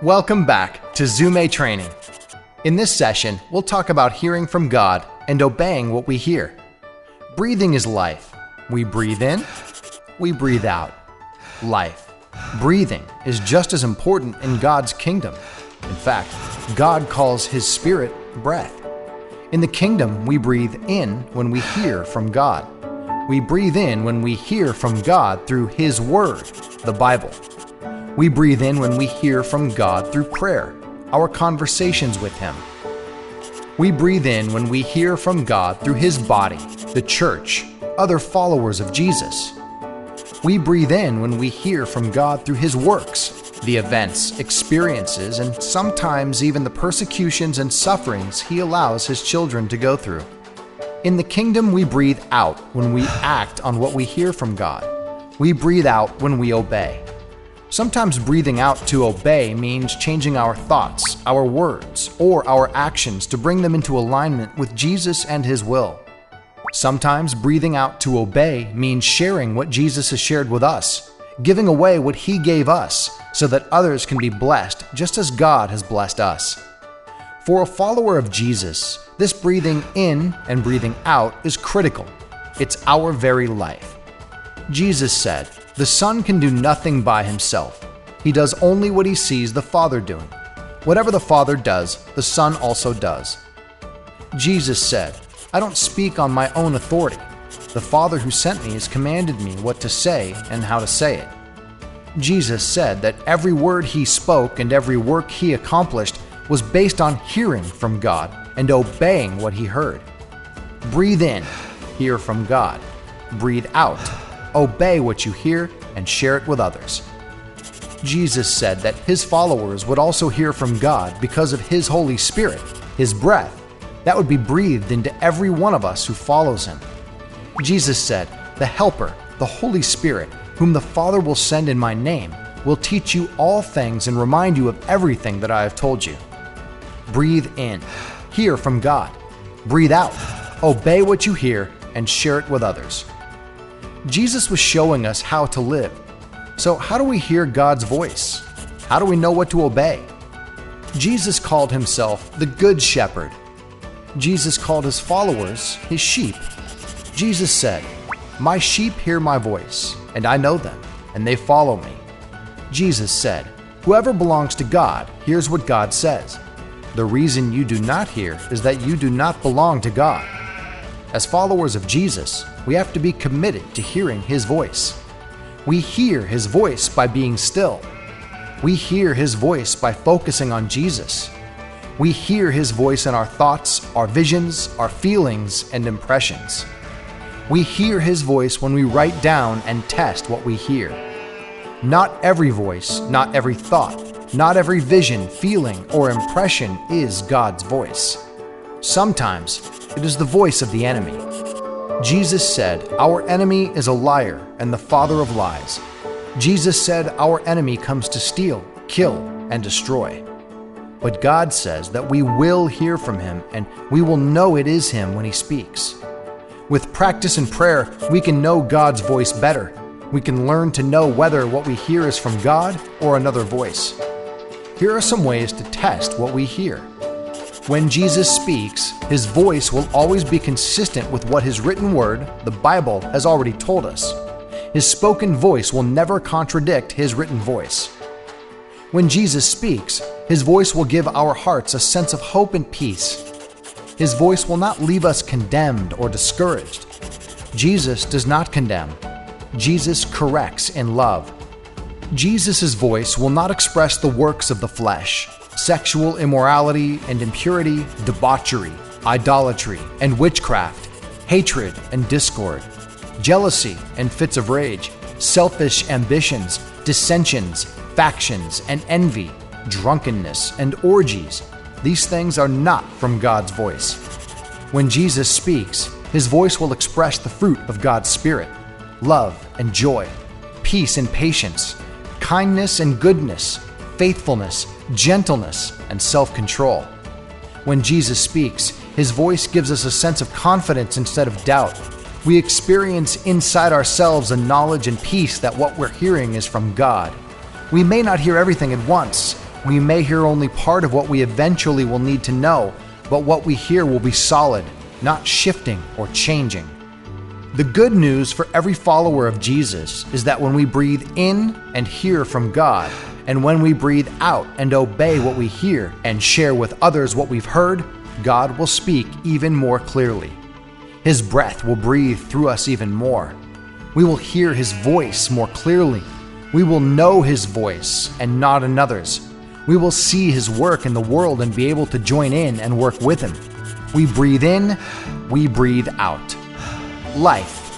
Welcome back to Zúme Training. In this session, we'll talk about hearing from God and obeying what we hear. Breathing is life. We breathe in, we breathe out. Life. Breathing is just as important in God's kingdom. In fact, God calls His Spirit breath. In the kingdom, we breathe in when we hear from God. We breathe in when we hear from God through His Word, the Bible. We breathe in when we hear from God through prayer, our conversations with Him. We breathe in when we hear from God through His body, the church, other followers of Jesus. We breathe in when we hear from God through His works, the events, experiences, and sometimes even the persecutions and sufferings He allows His children to go through. In the kingdom, we breathe out when we act on what we hear from God. We breathe out when we obey. Sometimes breathing out to obey means changing our thoughts, our words, or our actions to bring them into alignment with Jesus and His will. Sometimes breathing out to obey means sharing what Jesus has shared with us, giving away what He gave us so that others can be blessed just as God has blessed us. For a follower of Jesus, this breathing in and breathing out is critical. It's our very life. Jesus said, "The Son can do nothing by Himself. He does only what He sees the Father doing. Whatever the Father does, the Son also does." Jesus said, "I don't speak on my own authority. The Father who sent me has commanded me what to say and how to say it." Jesus said that every word He spoke and every work He accomplished was based on hearing from God and obeying what He heard. Breathe in, hear from God. Breathe out, obey what you hear and share it with others. Jesus said that His followers would also hear from God because of His Holy Spirit, His breath, that would be breathed into every one of us who follows Him. Jesus said, "The Helper, the Holy Spirit, whom the Father will send in my name, will teach you all things and remind you of everything that I have told you." Breathe in, hear from God. Breathe out, obey what you hear and share it with others. Jesus was showing us how to live. So how do we hear God's voice? How do we know what to obey? Jesus called Himself the Good Shepherd. Jesus called His followers His sheep. Jesus said, "My sheep hear my voice, and I know them, and they follow me." Jesus said, "Whoever belongs to God hears what God says. The reason you do not hear is that you do not belong to God." As followers of Jesus, we have to be committed to hearing His voice. We hear His voice by being still. We hear His voice by focusing on Jesus. We hear His voice in our thoughts, our visions, our feelings, and impressions. We hear His voice when we write down and test what we hear. Not every voice, not every thought, not every vision, feeling, or impression is God's voice. Sometimes it is the voice of the enemy. Jesus said, "Our enemy is a liar and the father of lies." Jesus said, "Our enemy comes to steal, kill, and destroy." But God says that we will hear from Him and we will know it is Him when He speaks. With practice and prayer, we can know God's voice better. We can learn to know whether what we hear is from God or another voice. Here are some ways to test what we hear. When Jesus speaks, His voice will always be consistent with what His written word, the Bible, has already told us. His spoken voice will never contradict His written voice. When Jesus speaks, His voice will give our hearts a sense of hope and peace. His voice will not leave us condemned or discouraged. Jesus does not condemn. Jesus corrects in love. Jesus' voice will not express the works of the flesh, sexual immorality and impurity, debauchery, idolatry and witchcraft, hatred and discord, jealousy and fits of rage, selfish ambitions, dissensions, factions and envy, drunkenness and orgies. These things are not from God's voice. When Jesus speaks, His voice will express the fruit of God's Spirit: love and joy, peace and patience, kindness and goodness, faithfulness, gentleness, and self-control. When Jesus speaks, His voice gives us a sense of confidence instead of doubt. We experience inside ourselves a knowledge and peace that what we're hearing is from God. We may not hear everything at once, We may hear only part of what we eventually will need to know, but what we hear will be solid, not shifting or changing. The good news for every follower of Jesus is that when we breathe in and hear from God, and when we breathe out and obey what we hear and share with others what we've heard, God will speak even more clearly. His breath will breathe through us even more. We will hear His voice more clearly. We will know His voice and not another's. We will see His work in the world and be able to join in and work with Him. We breathe in, we breathe out. Life